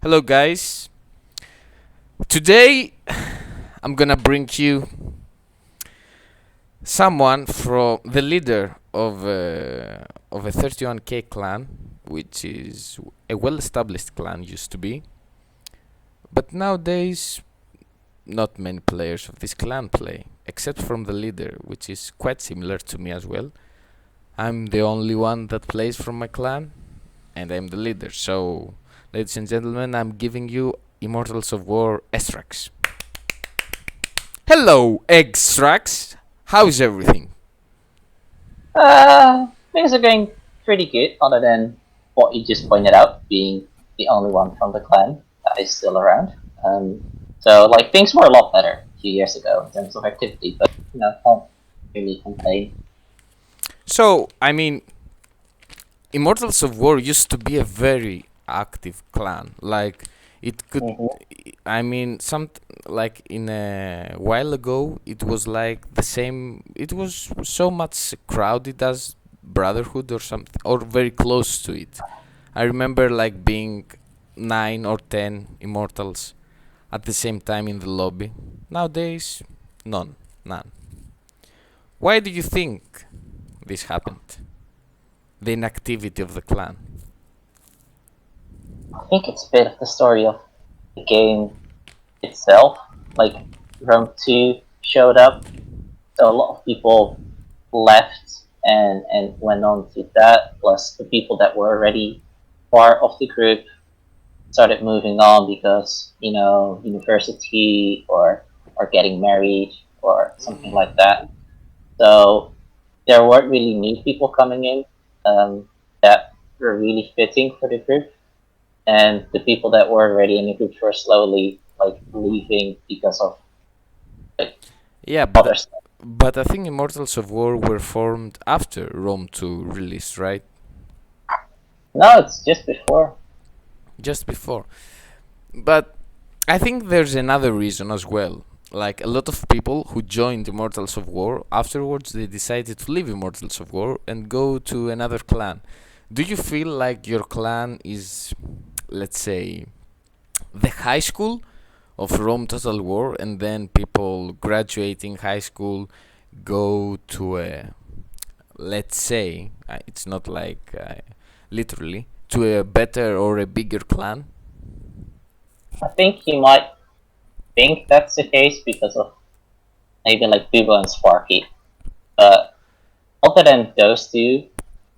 Hello, guys. Today, I'm gonna bring you someone from the leader of a 31k clan, which is a well-established clan used to be, but nowadays not many players of this clan play, except from the leader, which is quite similar to me as well. I'm the only one that plays from my clan, and I'm the leader. So, ladies and gentlemen, I'm giving you Immortals of War EsraX. Hello, EsraX. How's everything? Things are going pretty good, other than what you just pointed out, being the only one from the clan that is still around. So things were a lot better a few years ago in terms of activity, but can't really complain. So, Immortals of War used to be a very active clan. Like, it could. Mm-hmm. Some like in a while ago, it was like the same. It was so much crowded as Brotherhood or something, or very close to it. I remember like being 9 or 10 Immortals at the same time in the lobby. Nowadays, none. Why do you think this happened? The inactivity of the clan. I think it's a bit of the story of the game itself. Like, Rome 2 showed up, so a lot of people left and went on to that, plus the people that were already part of the group started moving on because university or getting married or something like that. So there weren't really new people coming in that were really fitting for the group, and the people that were already in the group were slowly leaving because of like Yeah, other stuff. but I think Immortals of War were formed after Rome 2 release, right? No, it's just before. Just before. But I think there's another reason as well. Like a lot of people who joined Immortals of War, afterwards they decided to leave Immortals of War and go to another clan. Do you feel like your clan is, let's say, the high school of Rome Total War, and then people graduating high school go to a, let's say, it's not like literally, to a better or a bigger clan? I think you might think that's the case because of maybe like Bibo and Sparky, but other than those two,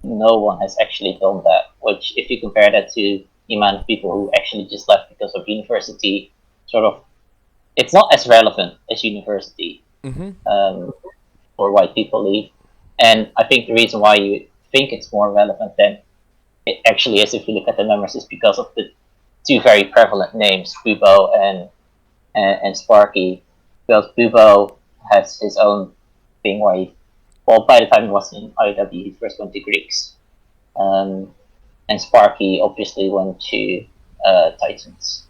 no one has actually done that. Which, if you compare that to the amount of people who actually just left because of university, sort of, it's not as relevant as university Mm-hmm. for why people leave. And I think the reason why you think it's more relevant than it actually is, if you look at the numbers, is because of the two very prevalent names, Bubo and Sparky. Because Bubo has his own thing where well, by the time he was in IoW, he first went to Greeks. Um, and Sparky obviously went to Titans.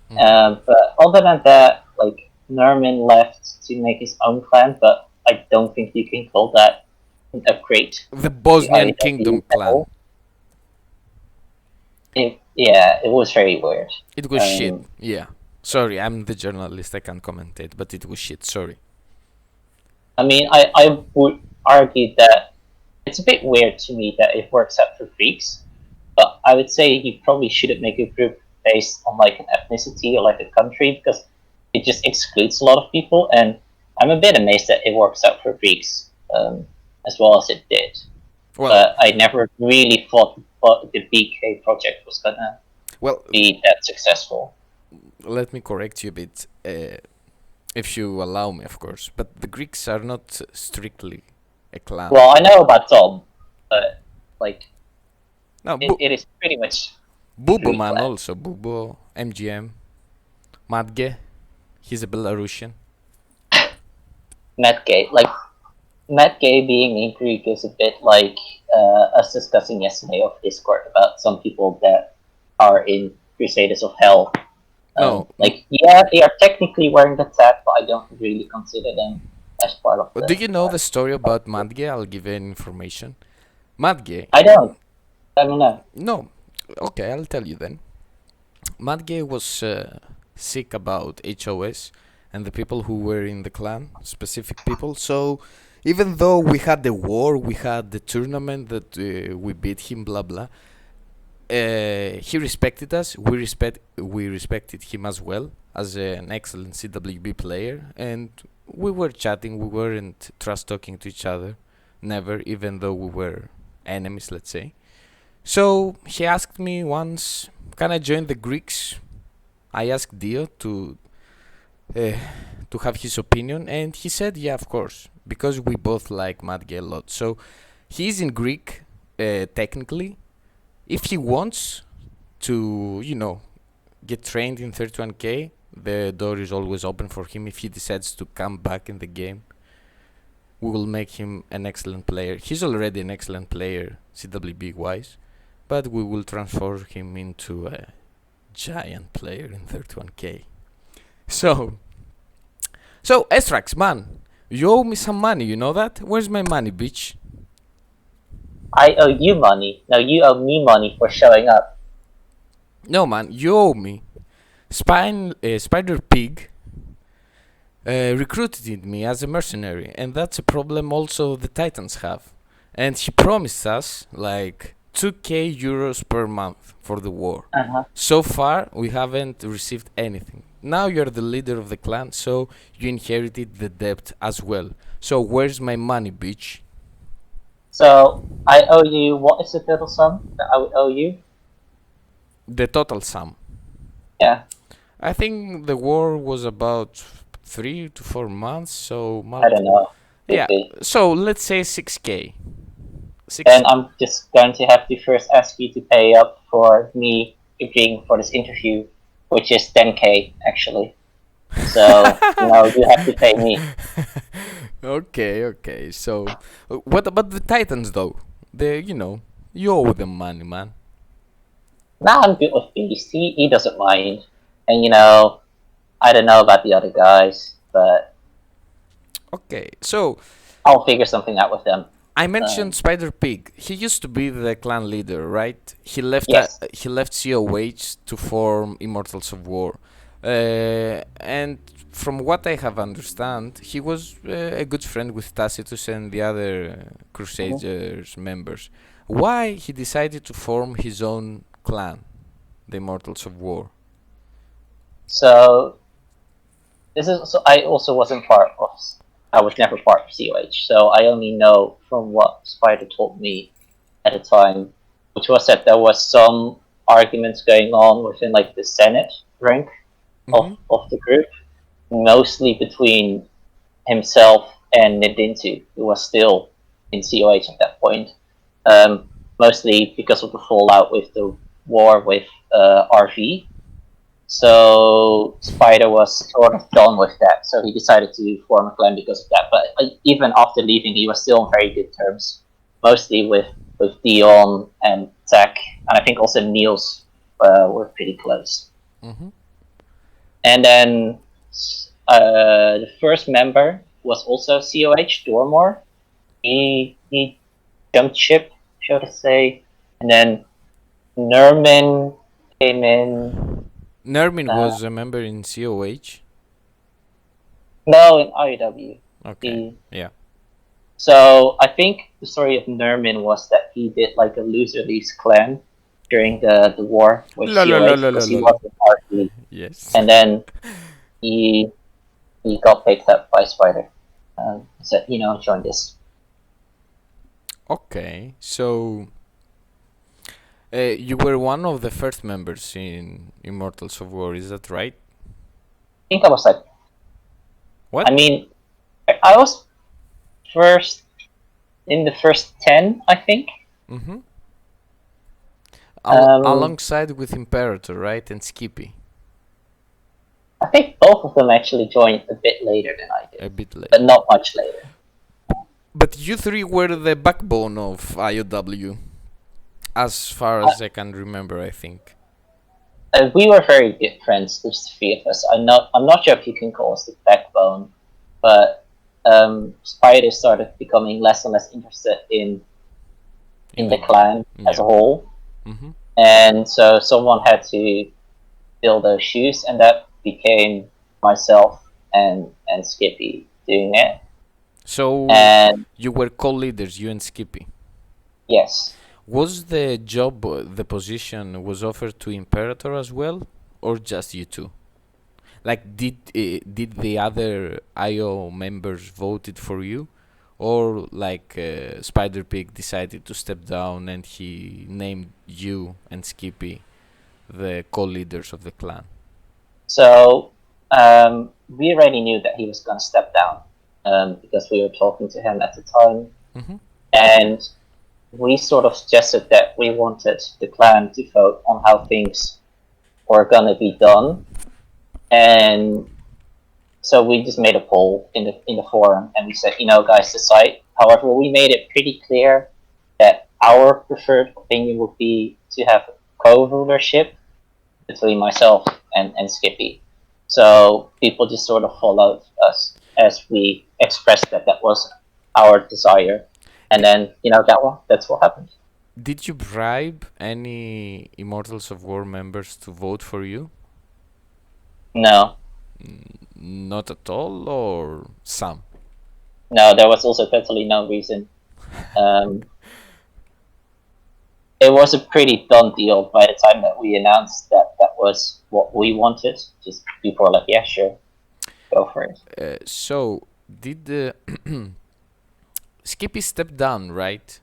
But other than that, like, Nerman left to make his own clan, but I don't think you can call that an upgrade The to Bosnian IoW Kingdom at clan. all. It was very weird. It was shit. Um, Yeah. Sorry, I'm the journalist. I can't commentate, but it was shit. Sorry. I mean, I would argue that it's a bit weird to me that it works out for Greeks, but I would say you probably shouldn't make a group based on like an ethnicity or like a country, because it just excludes a lot of people. And I'm a bit amazed that it works out for Greeks as well as it did. Well, But I never really thought the BK project was gonna well, be that successful. let me correct you a bit, if you allow me, of course. But the Greeks are not strictly a clan. Well, I know about Tom, but like No, it is pretty much Bubo three man clans. also. Bubo, MGM, Madge. He's a Belarusian. Matt Gay, like Matt Gay being in Greek is a bit like us discussing yesterday off Discord about some people that are in Crusaders of Hell. No. Like, yeah, they are technically wearing the tab, but I don't really consider them as part of Do the. you know the story about Madge? I'll give you information. Madge. I don't. I don't know. No. Okay, I'll tell you then. Madge was sick about HOS and the people who were in the clan, specific people. So even though we had the war, we had the tournament that we beat him, blah blah. He respected us. We respected him as well as an excellent CWB player, and we were chatting. We weren't trash talking to each other, never, even though we were enemies, let's say. So he asked me once, "Can I join the Greeks?" I asked Dio uh, to have his opinion, and he said, "Yeah, of course," because we both like Madge a lot. So he's in Greek, technically. If he wants to, get trained in 31K, the door is always open for him. If he decides to come back in the game, we will make him an excellent player. He's already an excellent player, CWB wise, but we will transform him into a giant player in 31K. So EsraX, man, you owe me some money, you know that? Where's my money, bitch? I owe you money. No, you owe me money for showing up. No, man, you owe me. Spider Pig recruited me as a mercenary, and that's a problem also the Titans have. And he promised us like 2k euros per month for the war. So far, we haven't received anything. Now you're the leader of the clan, so you inherited the debt as well. So where's my money, bitch? So I owe you. What is the total sum that I would owe you? The total sum. Yeah. I think the war was about 3 to 4 months, so I don't know. yeah. So let's say 6k. Then I'm just going to have to first ask you to pay up for me agreeing for this interview, which is 10k actually. So you have to pay me. Okay. So what about the Titans though? You owe them money, man. Now I'm good with Beast. He doesn't mind, and I don't know about the other guys, but okay. So I'll figure something out with them. I mentioned Spider Pig. He used to be the clan leader, right? He left. Yes. He left COH to form Immortals of War, and from what I have understand, he was a good friend with Tacitus and the other Crusaders members. Why he decided to form his own clan, the Immortals of War? So this is. So I also wasn't part of. I was never part of COH, so I only know from what Spider told me at the time, which was that there was some arguments going on within like the Senate rank of the group, mostly between himself and Nidintu, who was still in COH at that point, mostly because of the fallout with the war with RV. So Spider was sort of done with that, so he decided to form a clan because of that. But even after leaving, he was still on very good terms, mostly with Dion and Zach, and I think also Niels were pretty close. And then the first member was also COH, Dormor. He jumped ship, so to say, and then Nermin came in. Nermin was a member in COH? No, in IoW. Okay, yeah. So I think the story of Nermin was that he did like a loser leaves clan during the war with COH because he was in RP. Yes. And then he got picked up by Spider. Said, join this. Okay, so you were one of the first members in Immortals of War, is that right? I think I was like... What? I mean, I was first in the first 10, I think. Alongside with Imperator, right? And Skippy. I think both of them actually joined a bit later than I did. A bit later. But not much later. But you three were the backbone of IoW. As far as I can remember, I think. We were very good friends, just the three of us. I'm not sure if you can call us the backbone, but Spider started becoming less and less interested in the clan as a whole, and so someone had to fill those shoes, and that became myself and Skippy doing it. So And you were co-leaders, you and Skippy. yes, Was the job, the position was offered to Imperator as well, or just you two? Like, did the other IO members voted for you, or like Spider Pig decided to step down and he named you and Skippy the co-leaders of the clan? so we already knew that he was going to step down because we were talking to him at the time, Mm-hmm. and we sort of suggested that we wanted the clan to vote on how things were going to be done, and so we just made a poll in the forum, and we said, guys, decide. However, we made it pretty clear that our preferred opinion would be to have co-rulership between myself and Skippy. So people just sort of followed us as we expressed that that was our desire, and D- then that's what happened. did you bribe any Immortals of War members to vote for you? No, Not at all, or some? no, there was also totally no reason. Um, it was a pretty done deal by the time that we announced that that was what we wanted. Just people were like, yeah, sure, go for it. So did Skippy step down, right?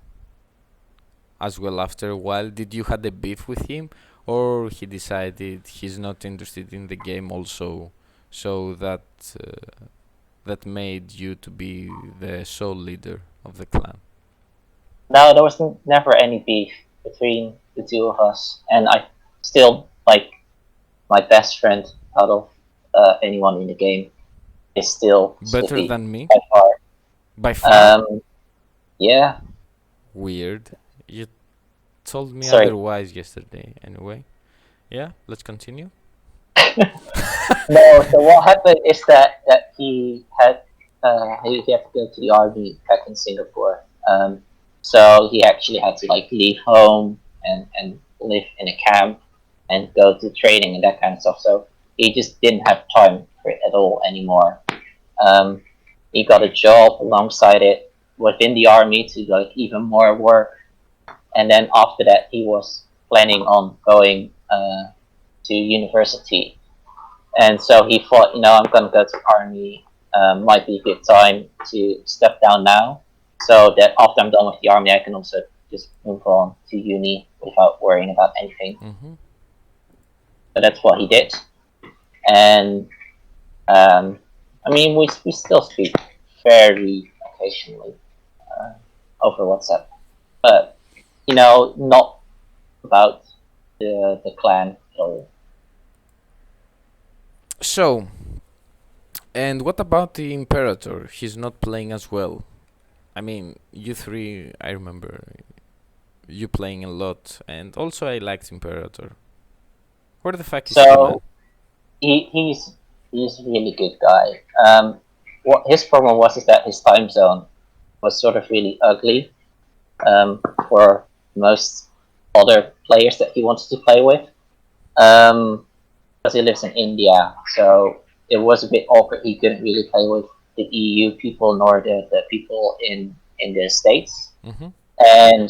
As well, after a while, did you had a beef with him, or he decided he's not interested in the game also, so that made you to be the sole leader of the clan? No, there was never any beef between the two of us, and I still like my best friend out of anyone in the game is still Better Skippy than me, by far. by far. Yeah, Weird. You told me sorry. otherwise yesterday. Anyway, yeah. Let's continue. No, so what happened is that he had to go to the army back in Singapore. So he actually had to like leave home and live in a camp and go to training and that kind of stuff. So he just didn't have time for it at all anymore. Um, he got a job alongside it within the army to like even more work, and then after that he was planning on going to university, and so he thought, I'm going to go to army. Might be a good time to step down now, so that after I'm done with the army, I can also just move on to uni without worrying about anything. Mm-hmm. So that's what he did, and I mean, we still speak very occasionally over WhatsApp, but not about the clan at all. So, and what about the Imperator? He's not playing as well. I mean, you three, I remember you playing a lot, and also I liked Imperator. Where the fuck is he, man? So he's a really good guy. What his problem was is that his time zone was sort of really ugly for most other players that he wanted to play with. Because he lives in India, so it was a bit awkward. He couldn't really play with the EU people nor the people in the States. Mm-hmm. And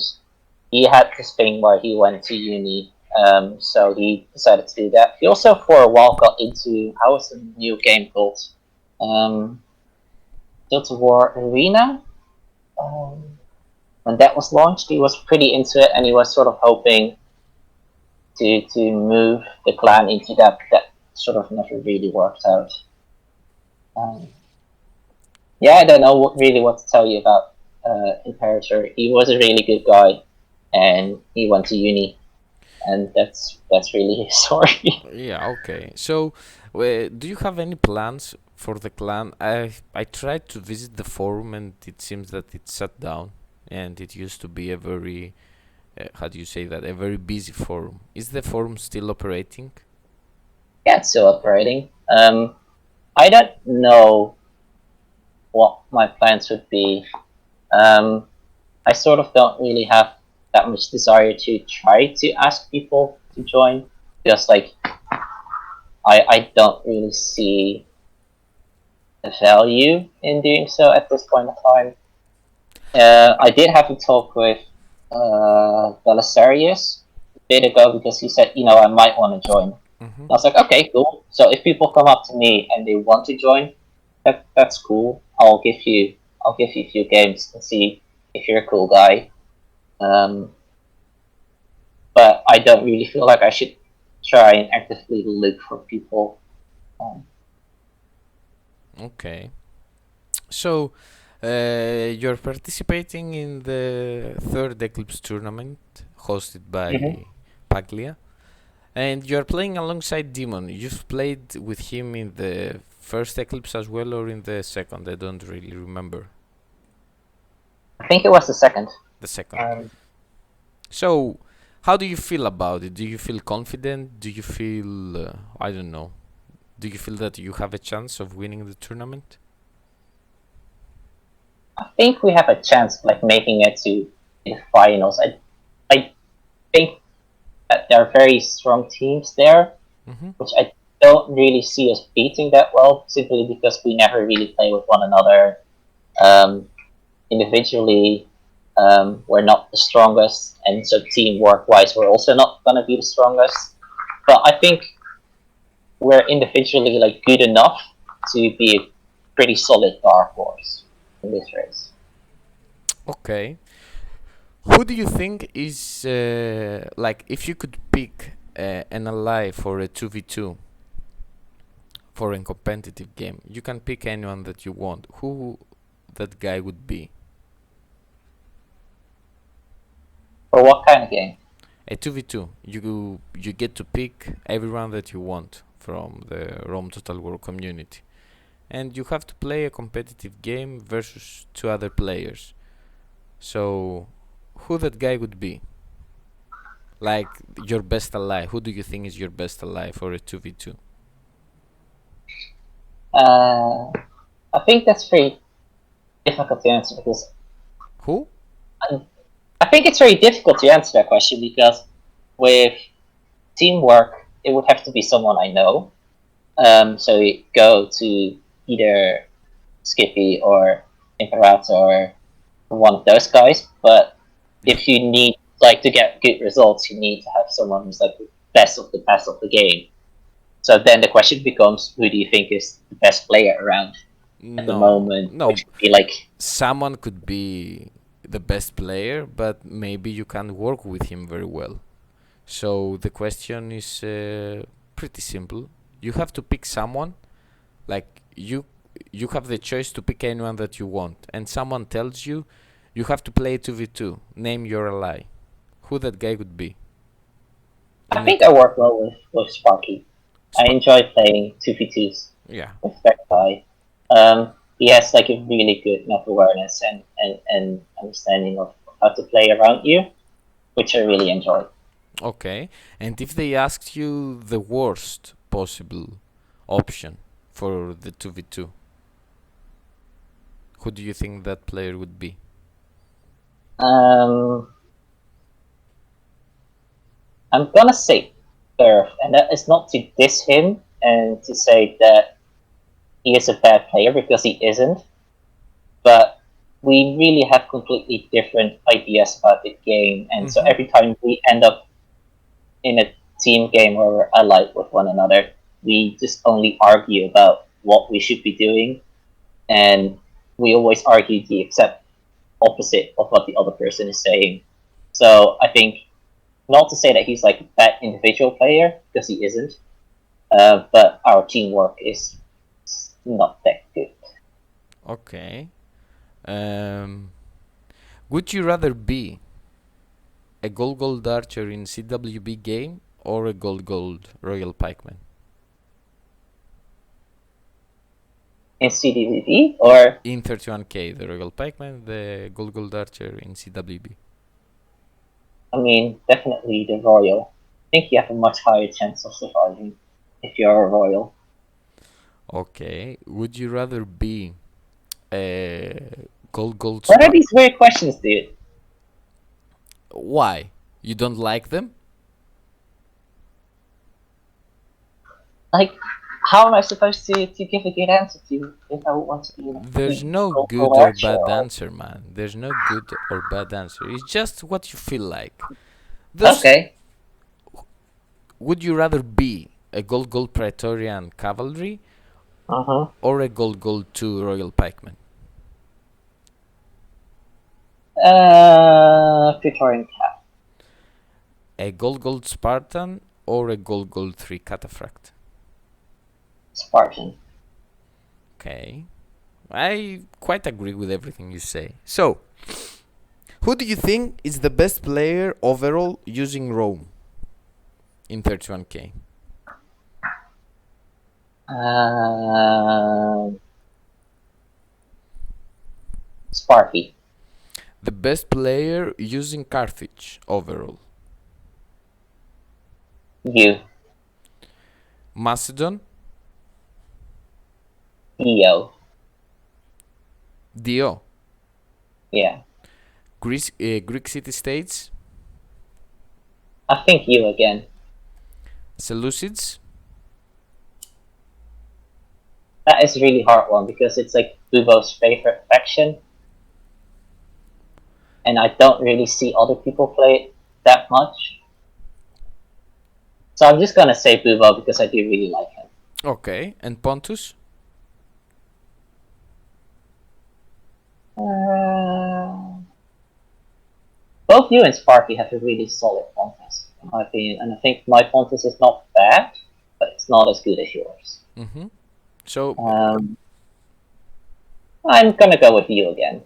he had this thing where he went to uni, so he decided to do that. He also, for a while, got into how was the new game called? Total War Arena. When that was launched, he was pretty into it, and he was sort of hoping to move the clan into that. That sort of never really worked out. Yeah, I don't know really what to tell you about Imperator. He was a really good guy, and he went to uni, and that's really his story. Yeah, okay. So, do you have any plans for the clan? I tried to visit the forum, and it seems that it's shut down. And it used to be a very, how do you say that? A very busy forum. Is the forum still operating? Yeah, it's still operating. I don't know what my plans would be. I sort of don't really have that much desire to try to ask people to join. Just like I don't really see the value in doing so at this point in time. I did have a talk with Belisarius a bit ago because he said, I might want to join. Mm-hmm. I was like, okay, cool. So if people come up to me and they want to join, that's cool. I'll give you a few games and see if you're a cool guy. But I don't really feel like I should try and actively look for people. Okay. So, you're participating in the third Eclipse tournament hosted by Mhm. Paglia, and you're playing alongside Demon. You've played with him in the first Eclipse as well, or in the second? I don't really remember. I think it was the second. The second. Um, So, how do you feel about it? Do you feel confident? Do you feel, I don't know, do you feel that you have a chance of winning the tournament? I think we have a chance of like making it to the finals. I think that there are very strong teams there, Mm-hmm. which I don't really see us beating that well, simply because we never really play with one another. Um, Individually, we're not the strongest, and so teamwork wise, we're also not gonna be the strongest. But I think we're individually like good enough to be a pretty solid dark horse in this race. Okay. Who do you think is like if you could pick an ally for a 2v2 for a competitive game, you can pick anyone that you want. Who that guy would be? For what kind of game? A 2v2. You get to pick everyone that you want from the Rome Total War community. And you have to play a competitive game versus two other players. So who that guy would be? Like your best ally. Who do you think is your best ally for a 2v2? Uh, I think that's very difficult to answer because Who? I think it's very difficult to answer that question because with teamwork, it would have to be someone I know. So we go to either Skippy or Imperator or one of those guys. But if you need like to get good results, you need to have someone who's like the best of the game. So then the question becomes, who do you think is the best player around at the No, moment? no. Which would be like, Someone could be the best player, but maybe you can't work with him very well. So the question is pretty simple. You have to pick someone. Like you have the choice to pick anyone that you want, and someone tells you you have to play 2v2. Name your ally. Who that guy would be? I In a think I work well with Sparky. I Sp- enjoy playing 2v2s yeah. with that guy. He has like a really good map awareness and understanding of how to play around you, which I really enjoy. Okay. And if they asked you the worst possible option for the 2v2, who do you think that player would be? Um, I'm gonna say Earth, and that is not to diss him and to say that he is a bad player because he isn't, but we really have completely different ideas about the game, and so Mm-hmm. every time we end up in a team game where we're allied with one another, we just only argue about what we should be doing, and we always argue the exact opposite of what the other person is saying. So I think not to say that he's like a bad individual player because he isn't, but our teamwork is not that good. Okay. Um, would you rather be a gold archer in CWB game or a gold royal pikeman? In CDVP, or In 31k, the royal pikeman, the gold archer in CWB. I mean, definitely the royal. I think you have a much higher chance of surviving if you're a royal. Okay. Would you rather be a gold What are spark? these weird questions, dude? Why? You don't like them? Like, how am I supposed to give a good answer to if I want There's to no go good for or Archer? bad answer, man. There's no good or bad answer. It's just what you feel like. Those Okay. Would you rather be a gold Praetorian cavalry Uh-huh. or a gold 2 Royal Pikeman? Praetorian Cap. A gold Spartan or a gold 3 Cataphract? Spartan. Okay. I quite agree with everything you say. So, who do you think is the best player overall using Rome in 31k? Sparky. The best player using Carthage overall? You. Macedon? Dio. Dio? Yeah. Greek city-states? I think you again. Seleucids? That is a really hard one because it's like Bubo's favorite faction. And I don't really see other people play it that much. So I'm just gonna say Bubo because I do really like him. Okay. And Pontus? Both you and Sparky have a really solid Pontus, in my opinion. And I think my Pontus is not bad, but it's not as good as yours. Mm-hmm. So, I'm gonna go with you again.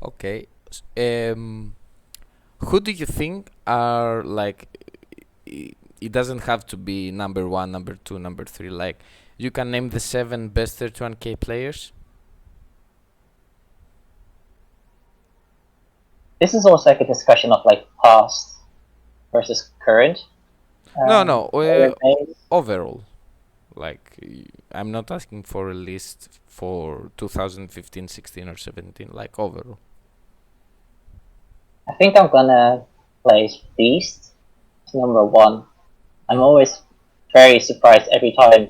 okay. Who do you think are like? It doesn't have to be number 1, number 2, number 3. Like, you can name the 7 best 31k players. This is also like a discussion of like past versus current. No, days. overall. Like, I'm not asking for a list for 2015, 16, or 17. Like, overall. I think I'm gonna place Beast as number 1. I'm always very surprised every time.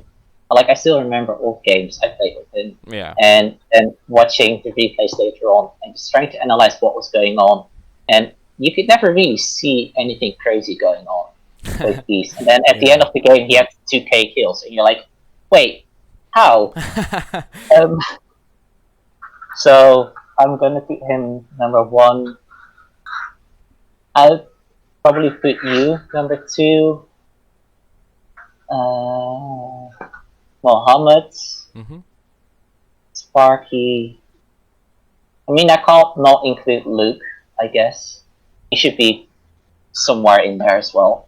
Like, I still remember old games I played with him, Yeah. and watching the replays later on and just trying to analyze what was going on. And you could never really see anything crazy going on with Beast. And then at the end of the game, he had 2k kills, and you're like, wait, how? So I'm gonna put him number 1. I'll probably put you number 2. Mohammed, Sparky. I mean, I can't not include Luke, I guess. He should be somewhere in there as well.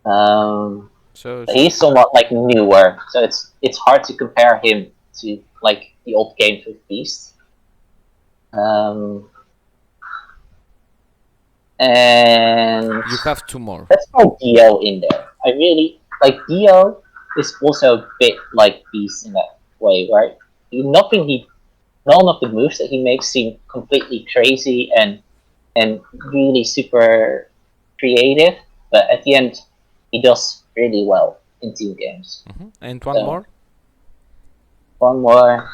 So he's somewhat like newer, so it's hard to compare him to like the old games with Beast. And you have 2 more. let's throw Dio in there. I really like Dio is also a bit like Beast in that way, right? None of the moves that he makes seem completely crazy and really super creative, but at the end he does really well in team games. And one more? One more.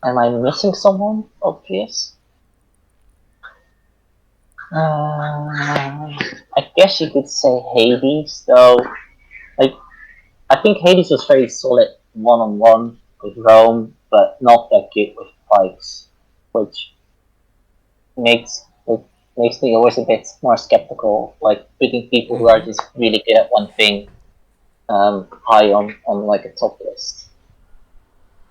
Am I missing someone obvious? I guess you could say Hades, though. Like, I think Hades was very solid one-on-one with Rome, but not that good with Pikes, which makes me always a bit more skeptical. Like putting people who are just really good at one thing high on like a top list.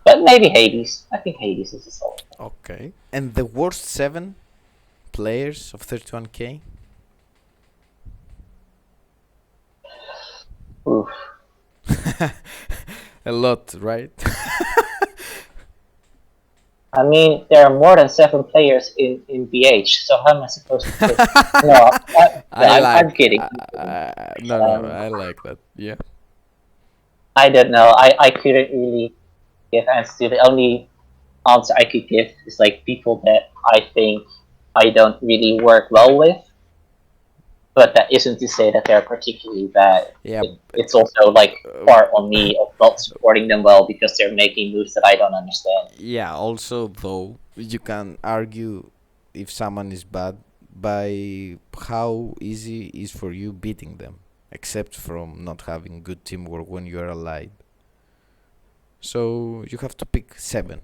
But maybe Hades. I think Hades is a solid. Okay. And the worst 7 players of 31k? Oof. A lot, right? I mean, there are more than 7 players in BH, so how am I supposed to say? No, I'm kidding. No, I like that. Yeah. I don't know. I couldn't really give answers to. The only answer I could give is like people that I think I don't really work well with. but that isn't to say that they're particularly bad. Yeah, It's also like part on me of not supporting them well because they're making moves that I don't understand. yeah. Also, though, you can argue if someone is bad by how easy it is for you beating them, except from not having good teamwork when you are allied. So you have to pick 7.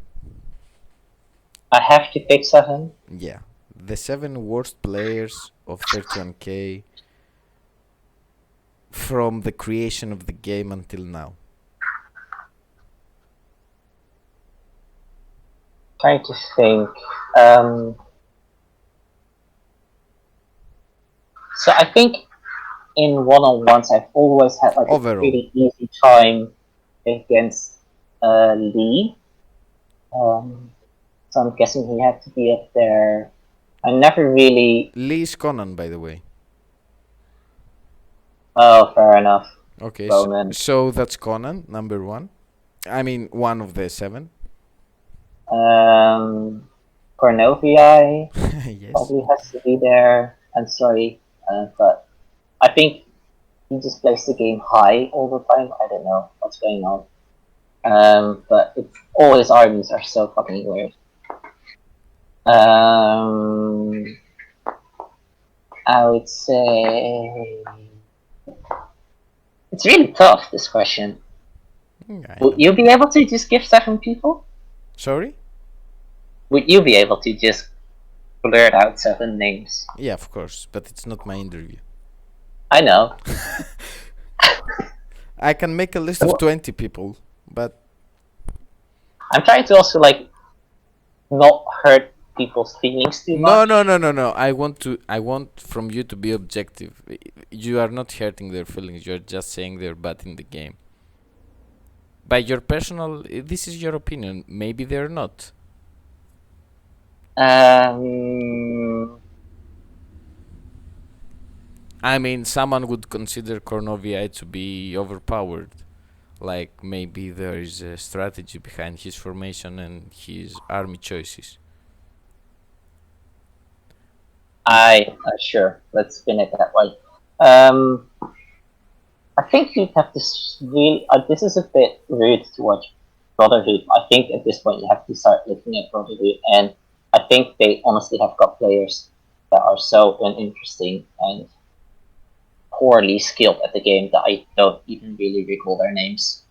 I have to pick 7. Yeah, the 7 worst players of 31K from the creation of the game until now. Trying to think. Um, so I think in one-on-ones, I've always had like a Overall, pretty easy time against Lee. So I'm guessing he had to be up there. I never really. Lee is Conan, by the way. Oh, fair enough. Okay, so, Roman. so that's Conan, number 1. I mean, one of the 7. Cornovii Yes. probably has to be there. I'm sorry, but I think he just plays the game high all the time. I don't know what's going on. But all his armies are so fucking weird. I would say it's really tough. This question. I Would know. you be able to just give 7 people? Sorry? Would you be able to just blurt out 7 names? Yeah, of course, but it's not my interview. I know. I can make a list of 20 people, but I'm trying to also like not hurt people's feelings too much. no. I want from you to be objective. You are not hurting their feelings. You are just saying they're bad in the game. By your personal, this is your opinion. Maybe they're not. I mean, someone would consider Cornovii to be overpowered. Like maybe there is a strategy behind his formation and his army choices. Sure. Let's spin it that way. Um, I think you'd have to really. This is a bit rude towards Brotherhood. I think at this point you have to start looking at Brotherhood, and I think they honestly have got players that are so uninteresting and poorly skilled at the game that I don't even really recall their names.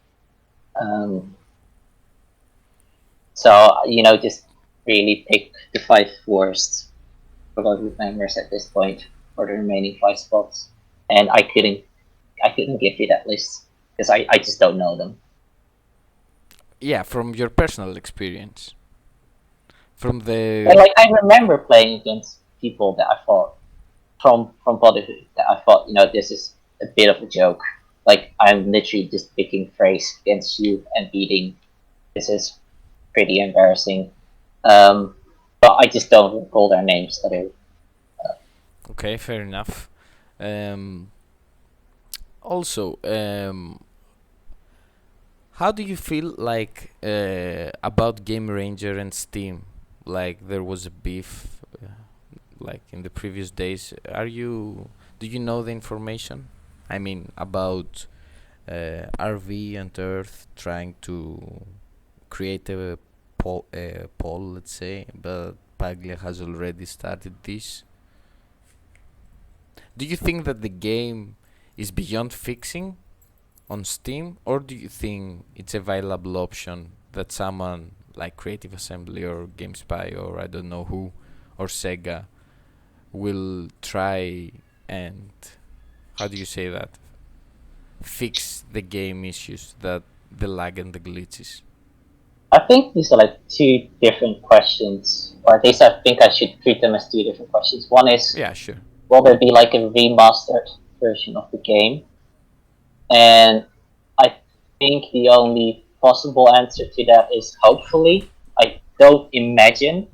So just really pick the 5 worst Brotherhood members at this point for the remaining 5 spots, and I couldn't give you that list because I just don't know them. Yeah, from your personal experience. From the And like I remember playing against people that I thought from Brotherhood that I thought this is a bit of a joke. Like I'm literally just picking phrase against you and beating. This is pretty embarrassing. But I just don't recall their names. Okay, fair enough. Um, also, how do you feel like about Game Ranger and Steam? Like there was a beef, like in the previous days. Do you know the information? I mean about RV and Earth trying to create a poll, let's say, but Paglia has already started this. Do you think that the game is beyond fixing on Steam, or do you think it's a viable option that someone like Creative Assembly or GameSpy or I don't know who or Sega will try and, how do you say that, fix the game issues, that the lag and the glitches? I think these are like 2 different questions, or at least I think I should treat them as 2 different questions. One is, Yeah, sure. will there be like a remastered version of the game? And I think the only possible answer to that is hopefully. I don't imagine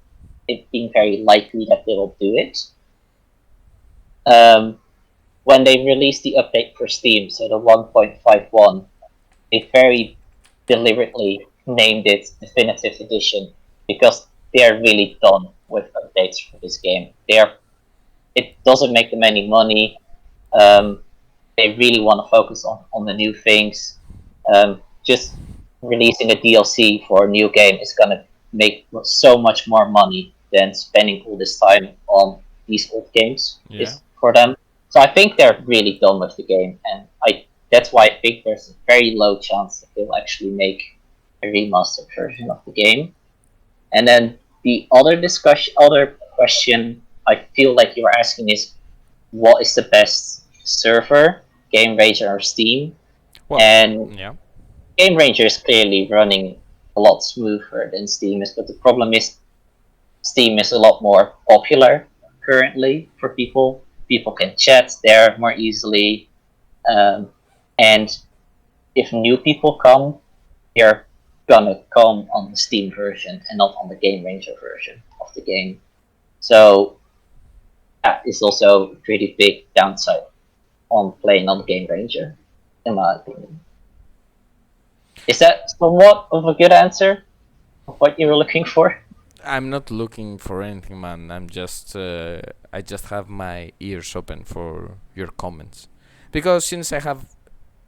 it being very likely that they will do it. When they released the update for Steam, so the 1.51, they very deliberately named it Definitive Edition because they are really done with updates for this game. It doesn't make them any money. Um, they really want to focus on the new things. Just releasing a DLC for a new game is gonna make so much more money than spending all this time on these old games Yeah. is for them. So I think they're really done with the game, and that's why I think there's a very low chance that they'll actually make a remastered version of the game. And then the other question I feel like you're asking is, what is the best server, Game Ranger or Steam? Well, And yeah. Game Ranger is clearly running a lot smoother than Steam is, but the problem is Steam is a lot more popular currently for people. People can chat there more easily, um, and if new people come, they're gonna come on the Steam version and not on the Game Ranger version of the game. So that is also a pretty big downside on playing on Game Ranger, in my opinion. Is that somewhat of a good answer of what you were looking for? I'm not looking for anything, man. I just have my ears open for your comments, because since I have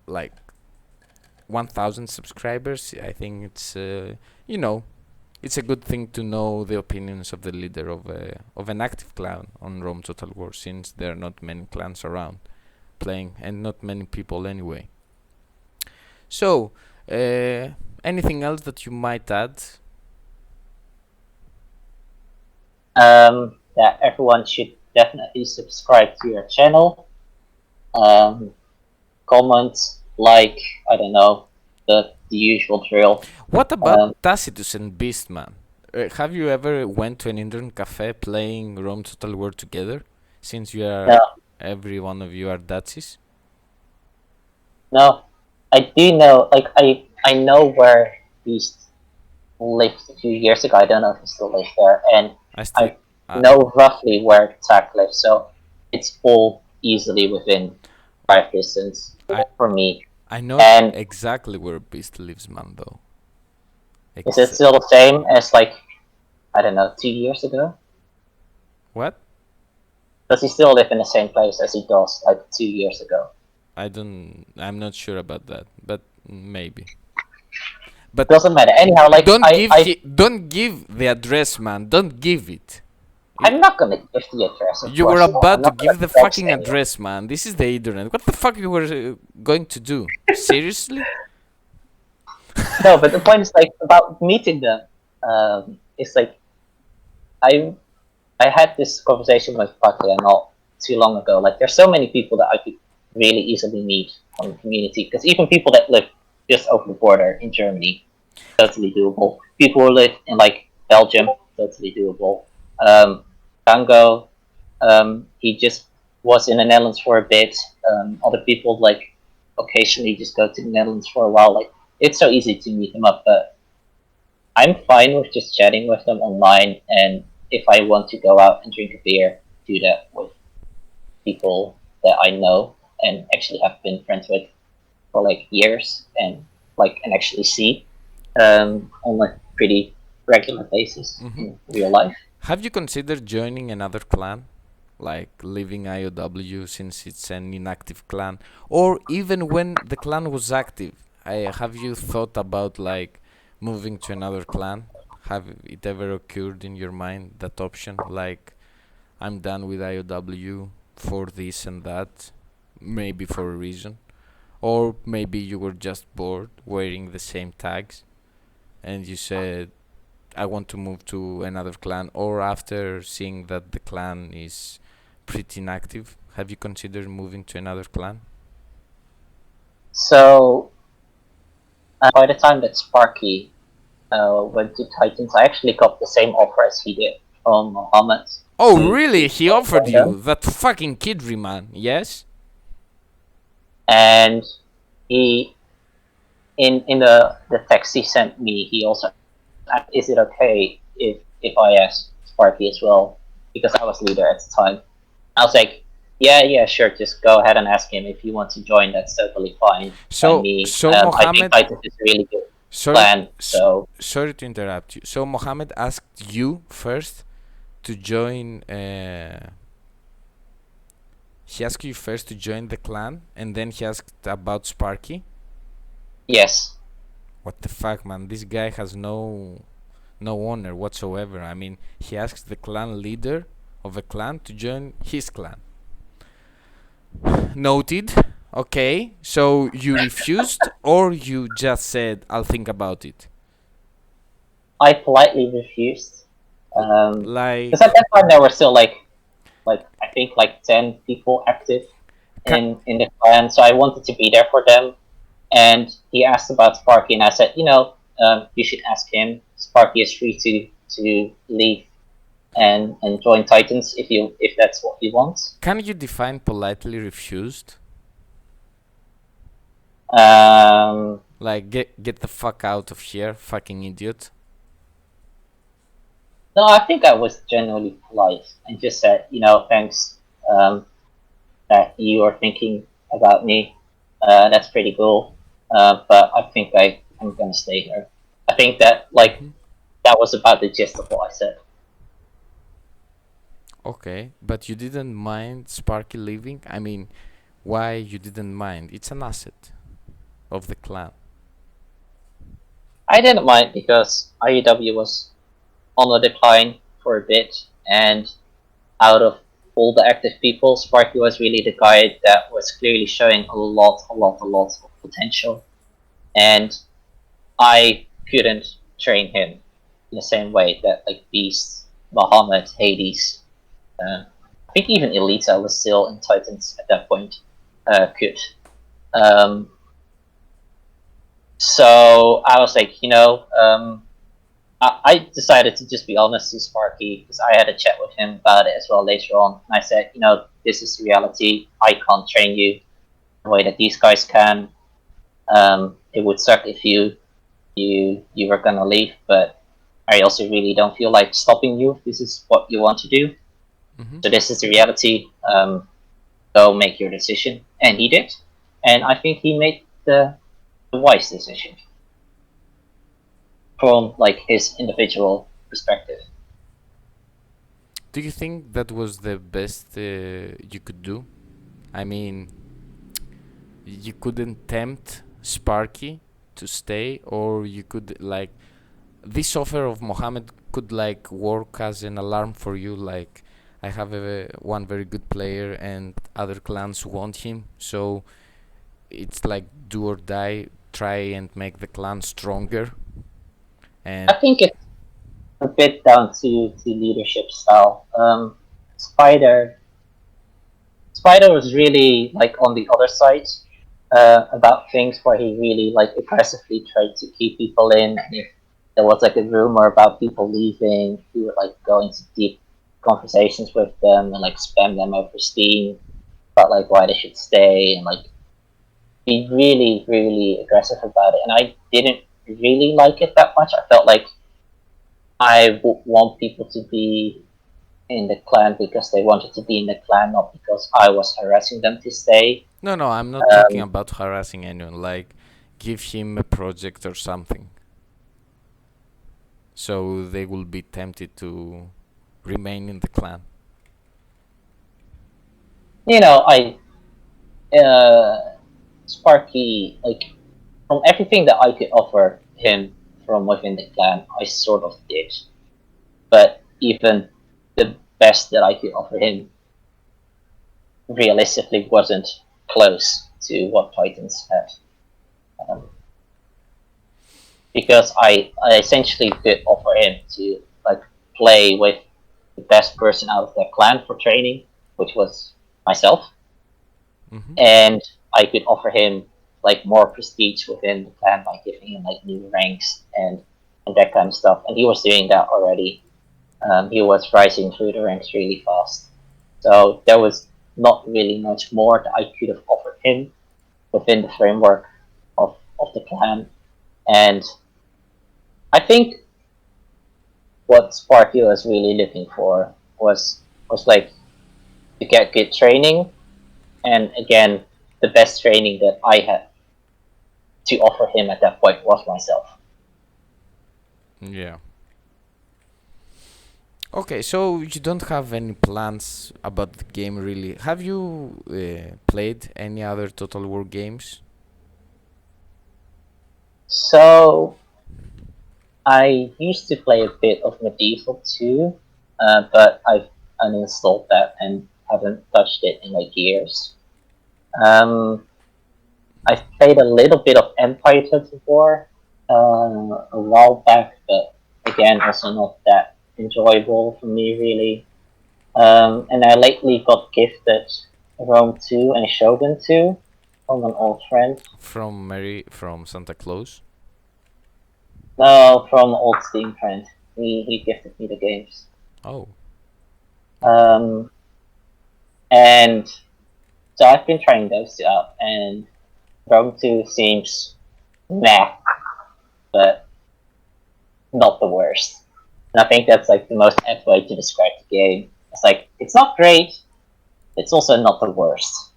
like 1,000 subscribers, I think it's you know, it's a good thing to know the opinions of the leader of an active clan on Rome Total War, since there are not many clans around playing and not many people anyway. So, anything else that you might add? That everyone should definitely subscribe to your channel. Comment, like, I don't know, the usual drill. What about Tacitus and Beastman? Have you ever went to an internet cafe playing Rome Total War together? Since you are, No, every one of you are Datsis. no, I do know, like, I know where Beast lived a few years ago. I don't know if he still lives there, and I still, I I, know roughly where Tack lives, so it's all easily within drive distance I, for me. I know And exactly where Beast lives, man. Though. is it still the same as, like, I don't know, 2 years ago? What? Does he still live in the same place as he does like 2 years ago? I don't. I'm not sure about that, but maybe. But Doesn't matter. Anyhow, like don't give the address, man. Don't give it. I'm not gonna give the address, of You were course. I'm about to not gonna give the dox fucking anyone. address, man. This is the internet. What the fuck you were going to do? Seriously? No, but the point is like about meeting them. It's like I I had this conversation with Patria not too long ago. Like, there's so many people that I could really easily meet from the community. Because even people that live just over the border in Germany, totally doable. People who live in like Belgium, totally doable. Tango, he just was in the Netherlands for a bit. Other people like occasionally just go to the Netherlands for a while. Like, it's so easy to meet them up, but I'm fine with just chatting with them online, and if I want to go out and drink a beer, do that with people that I know and actually have been friends with for like years, and actually see on a pretty regular basis Mm-hmm. in real life. Have you considered joining another clan? Like leaving IoW since it's an inactive clan? Or even when the clan was active? Have you thought about like moving to another clan? Have it ever occurred in your mind, that option? Like, I'm done with IoW for this and that, maybe for a reason. Or maybe you were just bored wearing the same tags and you said, I want to move to another clan, or after seeing that the clan is pretty inactive, have you considered moving to another clan? So by the time that Sparky went to Titans, I actually got the same offer as he did from Mohammed. Oh, to really? He offered join them. you that fucking Kidri man, yes? And he in the text he sent me, he also asked, is it okay if I ask Sparky as well? Because I was leader at the time. I was like, yeah, sure, just go ahead and ask him if you want to join. That's totally fine by So, me. so I think Mohammed, Titus is a really good sorry, plan. So sorry to interrupt you. So Mohammed asked you first to join he asked you first to join the clan, and then he asked about Sparky. Yes. What the fuck, man? This guy has no honor whatsoever. I mean, he asked the clan leader of a clan to join his clan. Noted. Okay, so you refused, or you just said, "I'll think about it." I politely refused. Because Like, at that time there were still like I think like 10 people active ca- in the clan, so I wanted to be there for them. And he asked about Sparky, and I said, you should ask him. Sparky is free to leave and join Titans if that's what he wants. can you define politely refused? Like, get the fuck out of here, fucking idiot. No, I think I was generally polite and just said, thanks that you are thinking about me. That's pretty cool. But I think I'm gonna stay here. I think that that was about the gist of what I said. Okay, but you didn't mind Sparky leaving? I mean, why you didn't mind? It's an asset of the clan. I didn't mind because IEW was on the decline for a bit, and out of all the active people, Sparky was really the guy that was clearly showing a lot of potential, and I couldn't train him in the same way that like Beast, Muhammad, Hades, I think even Elita was still in Titans at that point, could. Um, so I was like, I decided to just be honest to Sparky because I had a chat with him about it as well later on. And I said, this is reality. I can't train you the way that these guys can. It would suck if you were gonna leave, but I also really don't feel like stopping you if this is what you want to do. Mm-hmm. So this is the reality. Go make your decision, and he did, and I think he made the wise decision from like his individual perspective. Do you think that was the best you could do? I mean, you couldn't tempt Sparky to stay, or you could like this offer of Mohammed could like work as an alarm for you. Like, I have one very good player, and other clans want him, so it's like do or die. Try and make the clan stronger. I And think it's a bit down to leadership style. Spider was really like on the other side about things where he really like aggressively tried to keep people in, and if there was like a rumor about people leaving, he would like go into deep conversations with them and like spam them over Steam about like why they should stay and like be really aggressive about it. And I didn't really like it that much. I felt like I would want people to be in the clan because they wanted to be in the clan, not because I was harassing them to stay. no, I'm not talking about harassing anyone. Like, give him a project or something, so they will be tempted to remain in the clan. I Sparky, like from everything that I could offer him from within the clan, I sort of did. But even the best that I could offer him realistically wasn't close to what Titans had. Um, because I essentially could offer him to like play with the best person out of their clan for training, which was myself, Mm-hmm. and I could offer him like more prestige within the clan by giving him like new ranks and that kind of stuff. And he was doing that already. He was rising through the ranks really fast. So there was not really much more that I could have offered him within the framework of the clan. And I think what Sparky was really looking for was like to get good training, and again, the best training that I had to offer him at that point was myself. Yeah. Okay, so you don't have any plans about the game really. Have you played any other Total War games? So I used to play a bit of Medieval too, but I've uninstalled that and haven't touched it in like years. Um, I've played a little bit of Empire Total War a while back, but again, also not that enjoyable for me really. And I lately got gifted Rome 2 and Shogun 2 from an old friend. From Mary from Santa Claus? No, from an old Steam friend. He gifted me the games. Oh, okay. Um, and so I've been trying those two out, and Rome 2 seems meh, but not the worst. And I think that's like the most apt way to describe the game. It's like, it's not great, it's also not the worst.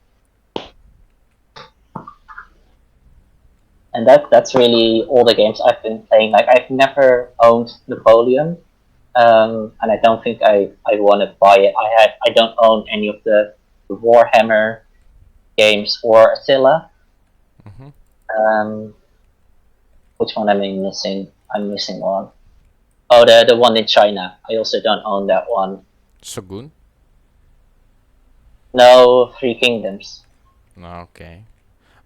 And that's really all the games I've been playing. Like, I've never owned Napoleon, and I don't think I want to buy it. I don't own any of the Warhammer games or Attila. Mm-hmm. Um, which one am I missing? I'm missing one. Oh, the one in China. I also don't own that one. Shogun? No, Three Kingdoms. Okay.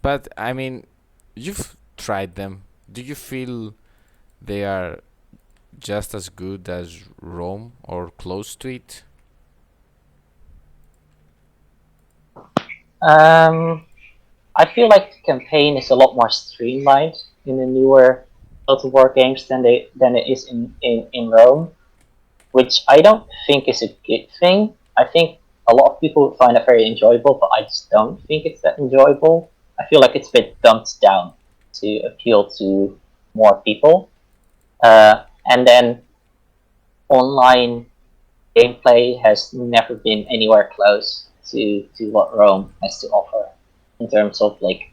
But I mean, you've tried them. Do you feel they are just as good as Rome or close to it? Um, I feel like the campaign is a lot more streamlined in the newer Total War games than it is in Rome, which I don't think is a good thing. I think a lot of people find it very enjoyable, but I just don't think it's that enjoyable. I feel like it's a bit dumped down to appeal to more people. And then online gameplay has never been anywhere close to what Rome has to offer in terms of like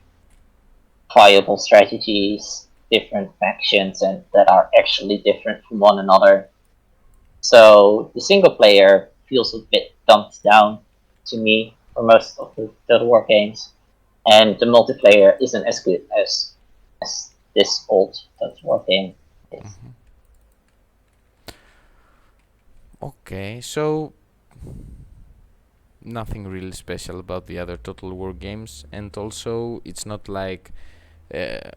viable strategies, different factions, and that are actually different from one another. So the single player feels a bit dumped down to me for most of the Total War games, and the multiplayer isn't as good as this old Total War game is. Mm-hmm. Okay, so nothing really special about the other Total War games, and also it's not like uh,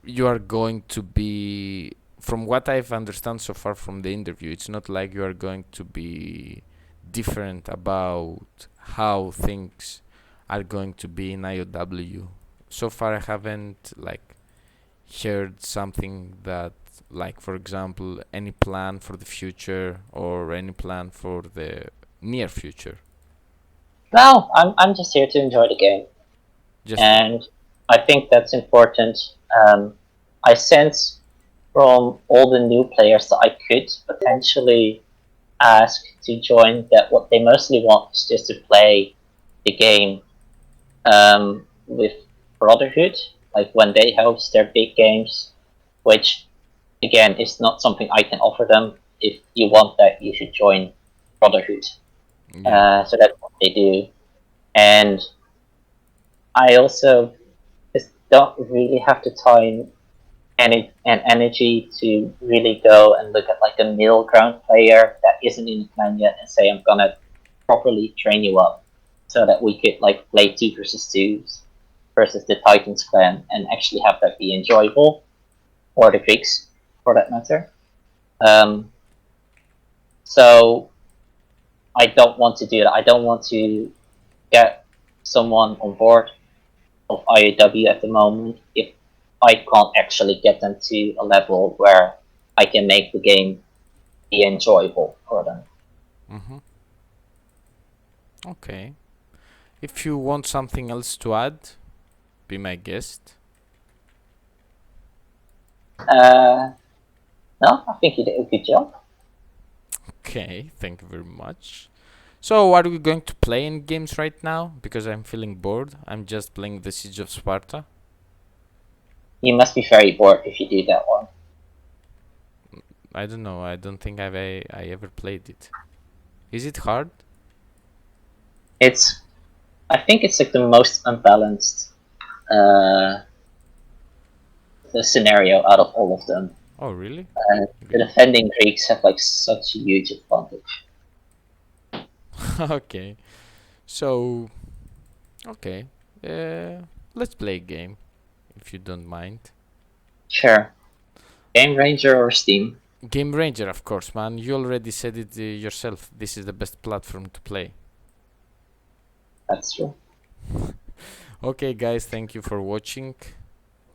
you are going to be. From what I've understand so far from the interview, it's not like you are going to be different about how things are going to be in IoW. So far, I haven't like heard something that, like, for example, any plan for the future or any plan for the near future. No, I'm just here to enjoy the game, Just and I think that's important. I sense from all the new players that I could potentially ask to join that what they mostly want is just to play the game with Brotherhood, like when they host their big games, which again is not something I can offer them. If you want that, you should join Brotherhood. yeah. So that's what they do, and I also just don't really have the time and energy to really go and look at like a middle ground player that isn't in the clan yet and say I'm gonna properly train you up so that we could like play 2 versus 2s versus the Titans clan and actually have that be enjoyable, or the Greeks for that matter. Um, so I don't want to do that. I don't want to get someone on board of IoW at the moment if I can't actually get them to a level where I can make the game be enjoyable for them. Mm-hmm. Okay. If you want something else to add, be my guest. Uh, no, I think you did a good job. Okay, thank you very much. So, are we going to play in games right now? Because I'm feeling bored. I'm just playing the Siege of Sparta. You must be very bored if you do that one. I don't know. I don't think I ever played it. Is it hard? It's I think it's like the most unbalanced uh, the scenario out of all of them. Oh, really? The Good. defending Greeks have like such a huge advantage. Okay. So, okay. Let's play a game, if you don't mind. Sure. Game Ranger or Steam? Game Ranger, of course, man. You already said it yourself. This is the best platform to play. That's true. Okay, guys, thank you for watching.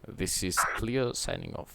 This is Cleo signing off.